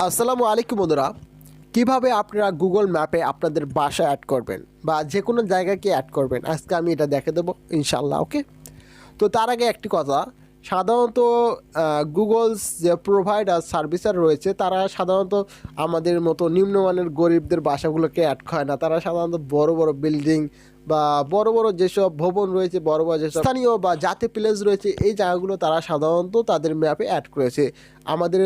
আসসালামু আলাইকুম বন্ধুরা, কিভাবে আপনারা গুগল ম্যাপে আপনাদের বাসা অ্যাড করবেন বা যে কোনো জায়গাকে অ্যাড করবেন আজকে আমি এটা দেখে দেবো ইনশাল্লাহ। ওকে, তো তার আগে একটি কথা, সাধারণত গুগলস যে প্রোভাইডার সার্ভিসার রয়েছে তারা সাধারণত আমাদের মতো নিম্নমানের গরিবদের বাসাগুলোকে অ্যাড করে না। তারা সাধারণত বড় বড় বিল্ডিং বা বড় বড় যেসব ভবন রয়েছে, বড় বড় যেসব স্থানীয় বা জাতীয় প্লেস রয়েছে, এই জায়গাগুলো তারা সাধারণত তাদের ম্যাপে অ্যাড করেছে, আমাদের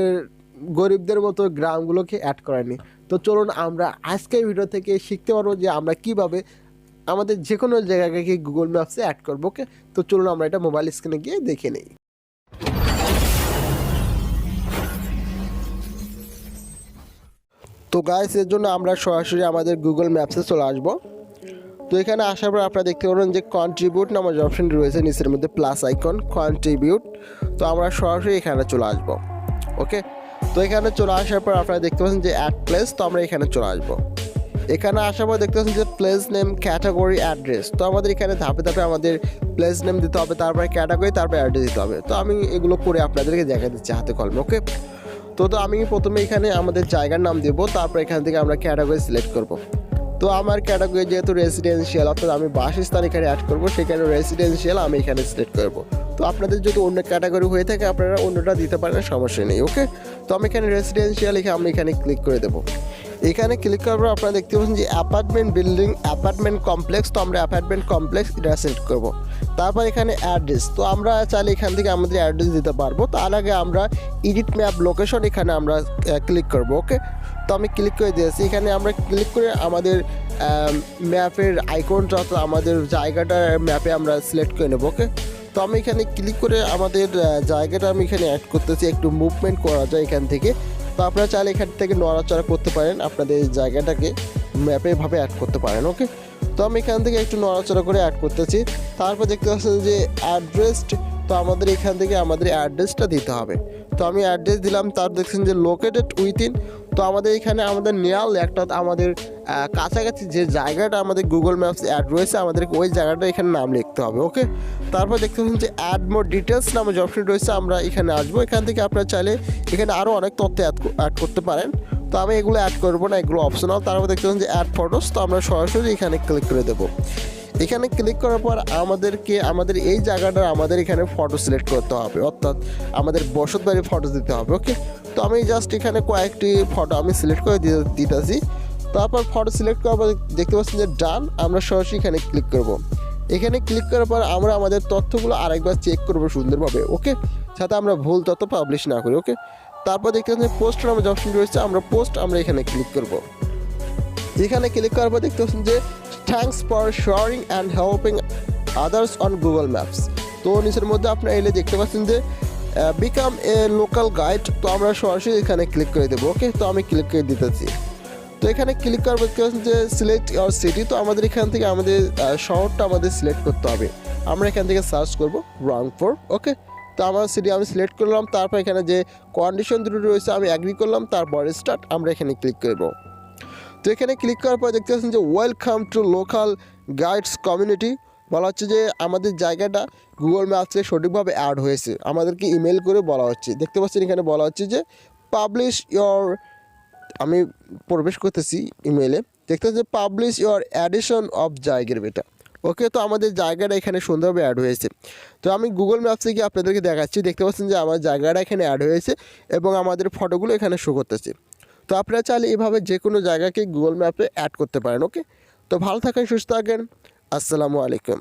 গরিবদের মতো গ্রামগুলোকে অ্যাড করেনি। তো চলুন আমরা আজকের ভিডিও থেকে শিখতে পারবো যে আমরা কিভাবে আমাদের যে কোনো জায়গাকে গুগল ম্যাপসে অ্যাড করবো। ওকে, তো চলুন আমরা এটা মোবাইল স্ক্রিনে গিয়ে দেখে নিই। তো গাইস, এর জন্য আমরা সরাসরি আমাদের গুগল ম্যাপসে চলে আসবো। তো এখানে আসার পর আপনারা দেখতে পারেন যে কন্ট্রিবিউট নামের যে অপশনটি রয়েছে নিচের মধ্যে প্লাস আইকন কন্ট্রিবিউট। তো আমরা সরাসরি এখানে চলে আসবো। ওকে, তো এখানে চলে আসার পর আপনারা দেখতে পাচ্ছেন যে অ্যাড প্লেস। তো আমরা এখানে চলে আসবো। এখানে আসার পর দেখতে পাচ্ছেন যে প্লেস নেম, ক্যাটাগরি, অ্যাড্রেস। তো আমাদের এখানে ধাপে ধাপে আমাদের প্লেস নেম দিতে হবে, তারপরে ক্যাটাগরি, তারপরে অ্যাড্রেস দিতে হবে। তো আমি এগুলো করে আপনাদেরকে দেখা দিচ্ছি হাতে কলমে। ওকে, তো আমি প্রথমে এখানে আমাদের জায়গার নাম দেবো, তারপর এখান থেকে আমরা ক্যাটাগরি সিলেক্ট করব। তো আমার ক্যাটাগরি যেহেতু রেসিডেন্সিয়াল, অর্থাৎ আমি বাসস্থান এখানে অ্যাড করবো, সেখানে রেসিডেন্সিয়াল আমি এখানে সিলেক্ট করবো। তো আপনাদের যদি অন্য ক্যাটাগরি হয়ে থাকে আপনারা অন্যটা দিতে পারেন, সমস্যা নেই। ওকে, তো আমি এখানে রেসিডেন্সিয়াল লিখে আমি এখানে ক্লিক করে দেবো। এখানে ক্লিক করার পর আপনারা দেখতে পাচ্ছেন যে অ্যাপার্টমেন্ট বিল্ডিং, অ্যাপার্টমেন্ট কমপ্লেক্স। তো আমরা অ্যাপার্টমেন্ট কমপ্লেক্স এটা সিলেক্ট করবো। তারপর এখানে অ্যাড্রেস। তো আমরা চাইলে এখান থেকে আমাদের অ্যাড্রেস দিতে পারবো। তার আগে আমরা এডিট ম্যাপ লোকেশন এখানে আমরা ক্লিক করবো। ওকে, তো আমি ক্লিক করে দিয়েছি। এখানে আমরা ক্লিক করে আমাদের ম্যাপের আইকনটা, অর্থাৎ আমাদের জায়গাটার ম্যাপে আমরা সিলেক্ট করে নেবো। ওকে, তো আমি এখানে ক্লিক করে আমাদের জায়গাটা আমি এখানে অ্যাড করতেছি, একটু মুভমেন্ট করা যায় এখান থেকে। তো আপনারা চাইলে এখান থেকে নড়াচড়া করতে পারেন, আপনাদের এই জায়গাটাকে ম্যাপে ভাবে অ্যাড করতে পারেন। ওকে, তো আমি এখান থেকে একটু নড়াচড়া করে অ্যাড করতেছি। তারপর দেখতে পাচ্ছেন যে অ্যাড্রেস। তো আমাদের এখান থেকে আমাদের অ্যাড্রেসটা দিতে হবে। তো আমি অ্যাড্রেস দিলাম। তার দেখছেন যে লোকেটেড উইথিন। তো আমাদের এখানে আমাদের নিয়াল একটা আমাদের কাছাকাছি যে জায়গাটা আমাদের গুগল ম্যাপস অ্যাড রয়েছে, আমাদেরকে ওই জায়গাটা এখানে নাম লিখতে হবে। ওকে, তারপর দেখতে পাচ্ছেন যে অ্যাড মোর ডিটেলস নামে যে অপশন রয়েছে, আমরা এখানে আসবো। এখান থেকে আপনারা চাইলে এখানে আরও অনেক তথ্য অ্যাড করতে পারেন। তো আমি এগুলো অ্যাড করবো না, এগুলো অপশনাল। তারপর দেখতে পাচ্ছেন যে অ্যাড ফটোস। তো আমরা সরাসরি এখানে ক্লিক করে দেবো। এখানে ক্লিক করার পর আমাদেরকে আমাদের এই জায়গাটা আমাদের এখানে ফটো সিলেক্ট করতে হবে, অর্থাৎ আমাদের বসত বাড়ির ফটো দিতে হবে। ওকে, তো আমি জাস্ট এখানে কয়েকটি ফটো আমি সিলেক্ট করে দিতেছি। তারপর ফটো সিলেক্ট করার পর দেখতে পাচ্ছেন যে ডান। আমরা সরাসরি এখানে ক্লিক করব। এখানে ক্লিক করার পর আমরা আমাদের তথ্যগুলো আরেকবার চেক করবো সুন্দরভাবে। ওকে, যাতে আমরা ভুল তথ্য পাবলিশ না করি। ওকে, তারপর দেখতে পাচ্ছেন পোস্ট নামে যে অপশন রয়েছে, আমরা পোস্ট আমরা এখানে ক্লিক করব। এখানে ক্লিক করার পর দেখতে পাচ্ছেন যে thanks for sharing and helping others on Google maps. তো নিচের মধ্যে আপনারা এলে দেখতে পাচ্ছেন যে বিকাম এ লোকাল গাইড। তো আমরা সরাসরি এখানে ক্লিক করে দেবো। ওকে, তো আমি ক্লিক করে দিতেছি। তো এখানে ক্লিক করার পর দেখতে পাচ্ছেন যে সিলেক্ট ইউর সিটি। তো আমাদের এখান থেকে আমাদের শহরটা আমাদের সিলেক্ট করতে হবে। আমরা এখান থেকে সার্চ করব রংপুর। ওকে, তো আমার সিটি আমি সিলেক্ট করলাম। তারপর এখানে যে কন্ডিশন দুটো রয়েছে আমি অ্যাগ্রি করলাম, তারপর স্টার্ট আমরা এখানে ক্লিক করব। তো এখানে ক্লিক করার পর দেখতে পাচ্ছেন যে welcome to local guides community. বলা হচ্ছে যে আমাদের জায়গাটা গুগল ম্যাপসে সঠিকভাবে অ্যাড হয়েছে, আমাদেরকে ইমেল করে বলা হচ্ছে। দেখতে পাচ্ছেন এখানে বলা হচ্ছে যে পাবলিশ ইয়োর, আমি প্রবেশ করতেছি ইমেলে। দেখতে পাচ্ছি পাবলিশ ইয়োর অ্যাডিশন অফ জায়গার বেটা। ওকে, তো আমাদের জায়গাটা এখানে সুন্দরভাবে অ্যাড হয়েছে। তো আমি গুগল ম্যাপসে গিয়ে আপনাদেরকে দেখাচ্ছি। দেখতে পাচ্ছেন যে আমার জায়গাটা এখানে অ্যাড হয়েছে এবং আমাদের ফটোগুলো এখানে শো করতেছে। তো আপনারা চাইলে এভাবে যে কোনো জায়গাকে গুগল ম্যাপে অ্যাড করতে পারেন। ওকে, তো ভালো থাকেন, সুস্থ থাকেন। আসসালামু আলাইকুম।